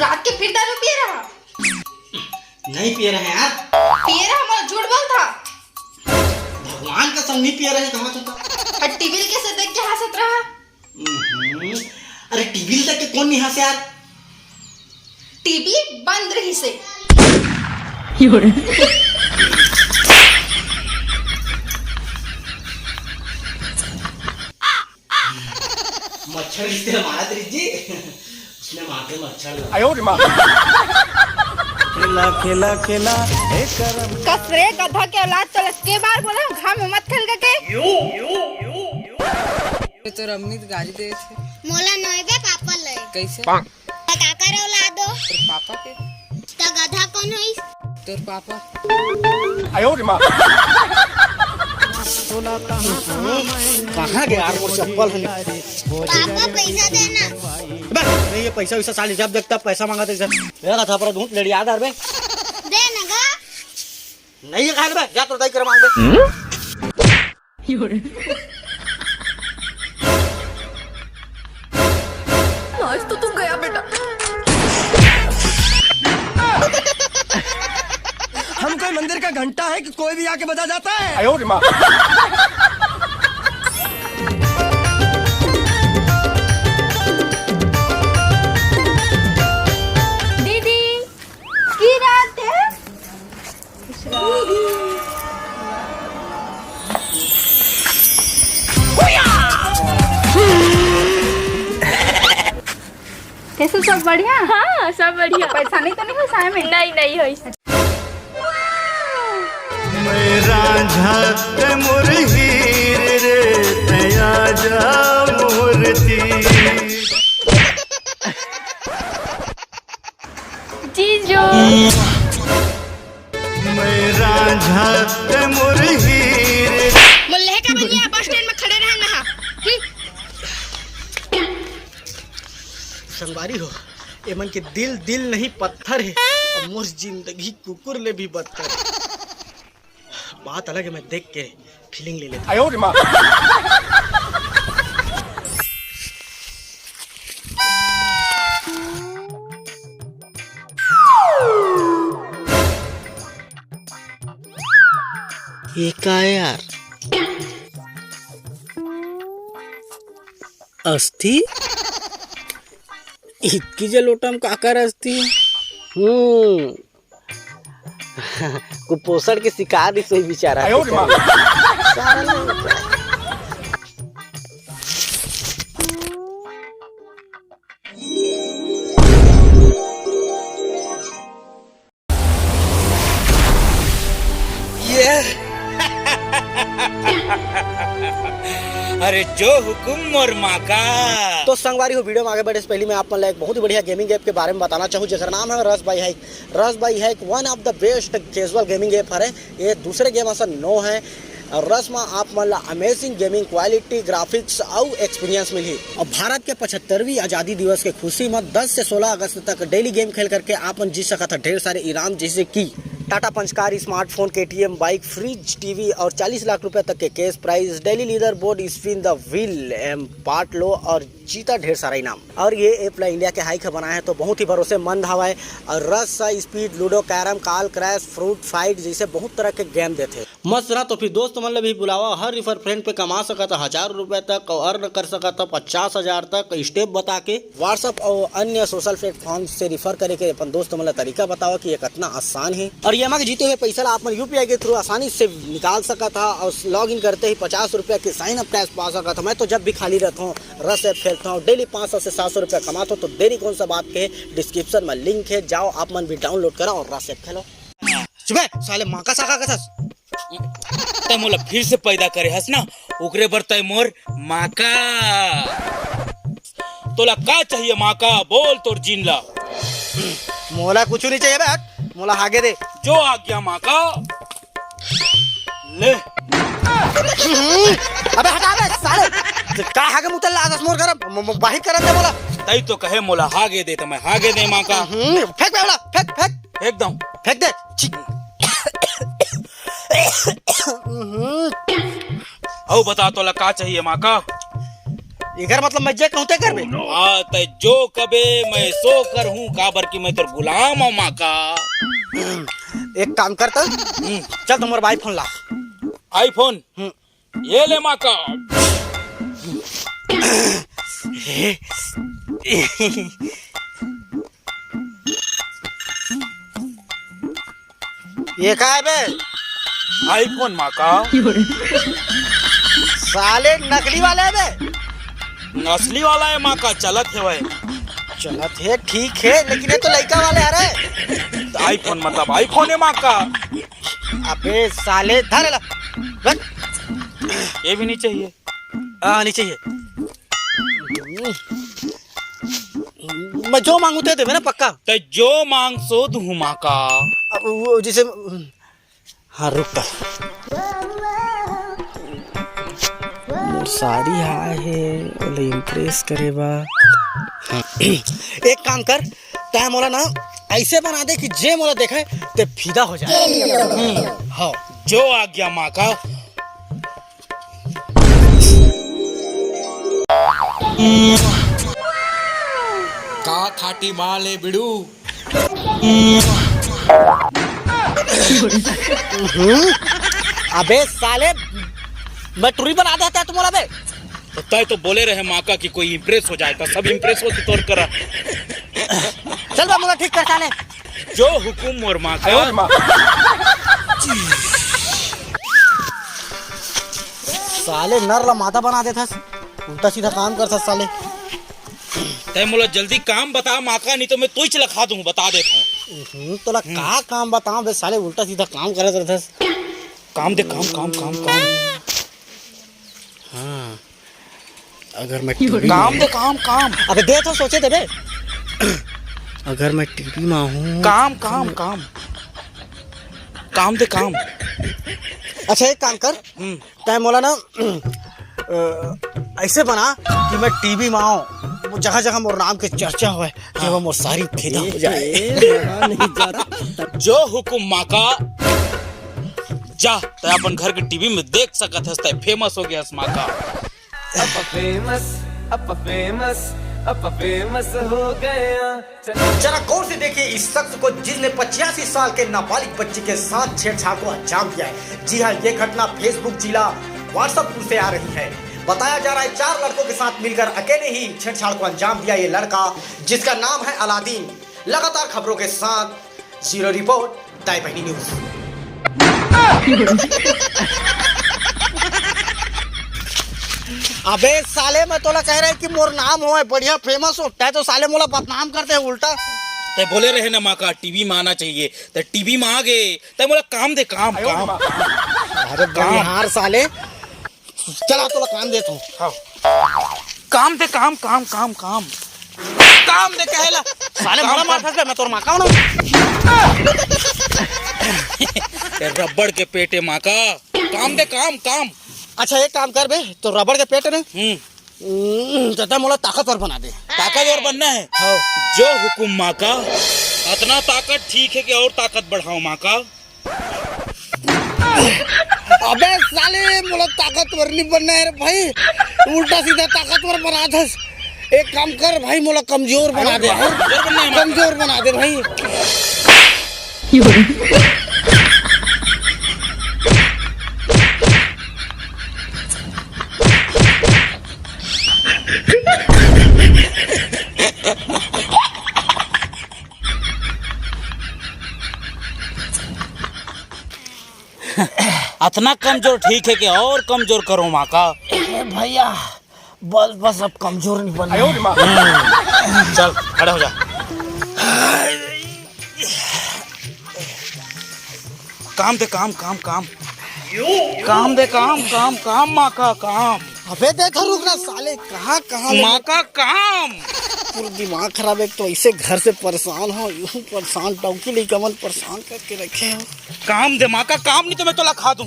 रात के फिर दारू पिए रहा? नहीं पिए रहे यार। पिए रहा मतलब झूठ बोलता। भगवान का संग नहीं पिए रहे, कहाँ चुका। और टीवी कैसे देख के हंसत रहा? अरे टीवी देख के कौन नहीं हंसे यार। टीवी बंद रही से। मच्छर इससे मारा तेरी जी, उसने मार के मच्छर। आयो रे माँ। खेला खेला खेला कसरे गधा के औलाद तो के बार बोला घाम मत खेल के। तो रम्मी गाड़ी दे थे मोला नोएबे पापा ले कैसे काका रे औलादो तोर पापा के ता गधा कौन होई? तोर पापा। आयो रे माँ। कहाँ गया यार वो चप्पल है। पापा पैसा देना। नहीं ये पैसा वैसा साली जब देखता पैसा मांगा था मेरा था पर धूप लेडी याद आ बे। दे नगा नहीं है खाए बे, जा तो दाई कर मांग बे। आज तो तुम गया बेटा। हम कोई मंदिर का घंटा है कि कोई भी आके बजा जाता है। आयो रे माँ। दीदी की रात है? कैसे सब बढ़िया? हाँ सब बढ़िया। पैसा नहीं तो नहीं हो साय में? नहीं नहीं होई। रांझा मोर हीर रे तया जा मूर्ति। जीजू मैं रांझा मोर हीर। मुल्ले का भैया बस स्टैंड में खड़े रहना हा। संगवारी हो ये मन के दिल दिल नहीं पत्थर है और मोर जिंदगी कुकुर ले भी बदतर है। बात अलग है, मैं देख के फीलिंग ले लेता। आयो रे माँ। ये का है यार? अस्थि इतकी जे लोटम काकर अस्थि। कुपोषण के शिकार ही सोई बेचारा। आयो रे माँ। अरे जो हुकुम और माँ का। तो संगवारी हो वीडियो में आगे बढ़े से पहले मैं आप एक बहुत ही बढ़िया गेमिंग ऐप के बारे में बताना चाहूँ जिसका नाम है रस बाई हाइक। रस by hike one of the best casual gaming app है। ये दूसरे गेम ऐसा नो है। रस में आप मतलब अमेजिंग गेमिंग क्वालिटी ग्राफिक्स और एक्सपीरियंस मिली। और भारत के 75वीं आज़ादी दिवस के खुशी में 10 से 16 अगस्त तक डेली गेम खेल करके आप जीत सका था ढेर सारे इनाम, जैसे कि Tata Punch car, smartphone, KTM bike, fridge, TV और 40 लाख रुपए तक के cash prize, daily leader board, spin the wheel, part लो और जीता ढेर सारा इनाम। और ये ऐप इंडिया के हाइक बनाया है तो बहुत ही भरोसेमंद हवा है। और रस, स्पीड, लूडो, कैरम, काल, क्रैश, फ्रूट फाइट जैसे बहुत तरह के गेम देते मस्त ना। तो फिर दोस्त मतलब भी बुलावा, हर रिफर फ्रेंड पे कमा सका था 1000 रुपए तक और अर्न कर सका था 50,000 तक। स्टेप बता के व्हाट्सअप और अन्य सोशल प्लेटफॉर्म से रिफर करे के अपन दोस्त मतलब तरीका बतावा कि ये कितना आसान है। और ये के जीते हुए पैसा आप UPI के थ्रू आसानी से निकाल सका था और लॉग इन करते ही 50 रुपए के साइन अप कैश पा सका था। मैं तो जब भी खाली रहता हूँ रस ऐप खेलता हूँ, डेली 500 से 700 रुपया कमाता हूँ। तो देरी कौन सा बात के, डिस्क्रिप्शन में लिंक है, जाओ आप मन भी डाउनलोड करो और रस ऐप खेलो। सुबह साले माँ का साका का तय मोला फिर से पैदा करे हस ना, उकरे बर तय मोर माँ का। तोला का चाहिए माँ का, बोल तोर जीन ला। मोला कुछ नहीं चाहिए बैठ, मोला आगे दे जो आ गया माँ का ले। अबे हटा बे साले, का हागे मुतल आदस मोर कर बाहिर कर दे मोला। तई तो कहे मोला हागे दे तो मैं हागे दे माँ का। फेंक बेवला, फेंक फेंक एकदम फेंक दे। औ बता तोला का चाहिए माँ का। इधर मतलब मैं जे कहते कर बे हाँ तय जो कबे मैं सो कर हूँ काबर की मैं तो गुलाम हूँ माँ का। एक काम करता चल तुम्हारा आईफोन ला। आईफोन ये ले माँ का। ये का है बे? आईफोन माँ का। साले नकली वाले है बे? असली वाला है माँ का, चलत है वह। चलत है ठीक है, लेकिन ये तो लड़का वाले आ रहे। तो आईफोन मतलब आईफोन है माँ का। अबे साले धर ला रख। ये भी नहीं चाहिए। हाँ नहीं चाहिए। मैं जो मांगू दे देवे ना पक्का। तो जो मांग सो दूँ माँ का। अब वो जिसे हाँ रुक कर साड़ी हाय है ओले इम्प्रेस करेबा। हाँ। एक काम कर तय मोला ना ऐसे बना दे कि जे मोला देखा है ते फिदा हो जाए। हाँ जो आ गया माँ का। का खाटी माले बिड़ू। अबे साले मैं टूरी बना देता है तुम्हारा बे। तो तय तो बोले रहे माँ का कि कोई इम्प्रेस हो जाए तो सब इम्प्रेस होती तौर करा। चल बा मुझे ठीक कर साले। जो हुकुम और माँ का। साले नर ला माता बना देता उल्टा सीधा काम करता साले। तय मोला जल्दी काम बता माँ का, नहीं तो मैं तू ही लखा दूँ बता देता हूँ। तो का काम बताऊं बे साले उल्टा सीधा काम करत रहता। काम दे काम काम काम काम। हाँ अगर मैं काम दे काम काम। अबे दे तो सोचे थे बे। अगर मैं टीवी में हूँ काम काम काम काम दे काम। अच्छा एक काम कर तय मोला ना ऐसे बना कि मैं टीवी में आऊँ, वो जगह जगह मोर नाम के चर्चा हुए कि वो मोर सारी फिदा हो जाए। जो हुकुम माँ का। जा तय अपन घर के टीवी में देख सकत है तय फेमस हो गया माँ का। अब फेमस हो गया। जरा गौर से देखिए इस शख्स को जिसने 85 साल के नाबालिग बच्ची के साथ छेड़छाड़ को अंजाम दिया है। जी हाँ ये घटना फेसबुक जिला व्हाट्सएप से आ रही है। बताया जा रहा है 4 लड़कों के साथ मिलकर अकेले ही छेड़छाड़ को अंजाम दिया ये लड़का, जिसका नाम है अलादीन। लगातार खबरों के साथ जीरो रिपोर्ट टाइम बहनी न्यूज। अबे साले मैं तोला कह रहा है कि मोर नाम हो है बढ़िया फेमस हो तो साले मोला बदनाम करते हैं उल्टा। ते बोले रहे ना माँ का टीवी में आना चाहिए तो टीवी में आ गए। ते बोला काम दे काम काम। अरे हार साले चला तोला काम देता हूँ। काम दे काम काम काम काम काम दे कहला साले मोला मार फंस गया मैं तोर माँ का हूँ। रबड़ के पेटे माँ का। काम दे काम काम। अच्छा एक काम कर बे तो रबड़ के पेट में जता मोला ताकतवर बना दे। ताकतवर बनना है। हाँ। जो हुकुम माँ का। इतना ताकत ठीक है कि और ताकत बढ़ाओ माँ का। अबे साले मोला ताकतवर नहीं बनना है भाई, उल्टा सीधा ताकतवर बना दे। एक काम कर भाई मोला कमजोर बना दे। कमजोर बना दे भाई। इतना कमजोर ठीक है कि और कमजोर करो माँ का। भैया बस बस अब कमजोर नहीं बनना। चल खड़ा हो जा। काम दे काम काम काम काम दे काम काम काम माँ का काम। अबे देखो रुकना साले कहाँ कहाँ माँ का काम। पूरा दिमाग खराब है। तो ऐसे घर से परेशान हो यूं परेशान टौकी लेके मन परेशान करके रखे हो। काम दे माँ का काम, नहीं तो मैं तो लखा दूँ।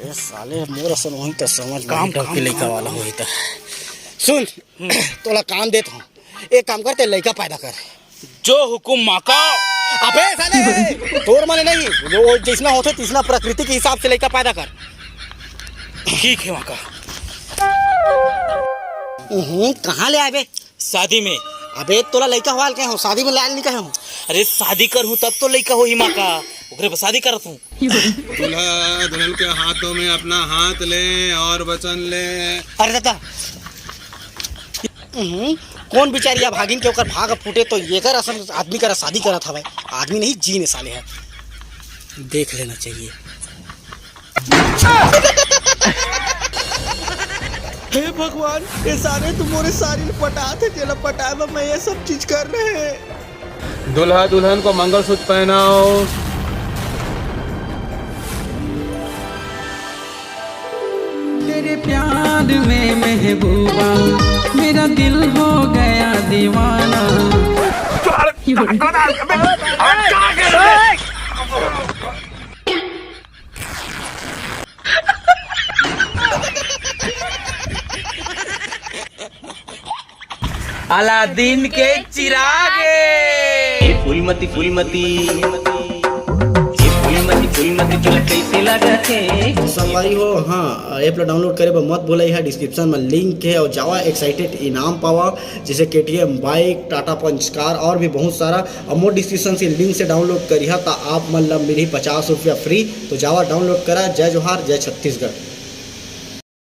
ए साले मोर सन वही तो समझ काम टौकी लेके वाला वही तो सुन तोला काम देता हूँ। एक काम करते लड़का पैदा कर। जो हुकुम माँ का। अबे साले तोर माने नहीं वो जिसना होते तिसना प्रकृति के हिसाब से लड़का पैदा कर। ठीक है माका। कहाँ ले आए बे? शादी में। अबे तोला लड़का हवाल कहे हो, शादी में लाल नहीं कहे हो। अरे शादी कर हूँ तब तो लड़का हो ही माका, ओकरे पर शादी करत हूँ। दूल्हा दुल्हन के हाथों में अपना हाथ ले और वचन ले। अरे दादा कौन बिचारिया भागिन के ओकर भाग फूटे तो ये कर असल आदमी का शादी करा था भाई, आदमी नहीं जीने साले है, देख लेना चाहिए। हे भगवान, ये सारे तुम्हारे सारी पटा थे जेला पटाए में मैं ये सब चीज कर रहे हैं। दूल्हा दुल्हन को मंगलसूत्र पहनाओ। तेरे प्यार में महबूबा मेरा दिल हो गया दीवाना। अलादीन के चिरागे। फूलमती फूलमती फूलमती चल कैसे लगते संगवारी हो। हाँ ऐप ला डाउनलोड करे मत भूल, है डिस्क्रिप्शन में लिंक है और जावा एक्साइटेड इनाम पावा जैसे KTM bike, Tata Punch car और भी बहुत सारा। और मोर डिस्क्रिप्शन से लिंक से डाउनलोड करिए तो आप मतलब मिली 50 रुपया फ्री। तो जावा डाउनलोड करा। जय जोहार, जय छत्तीसगढ़।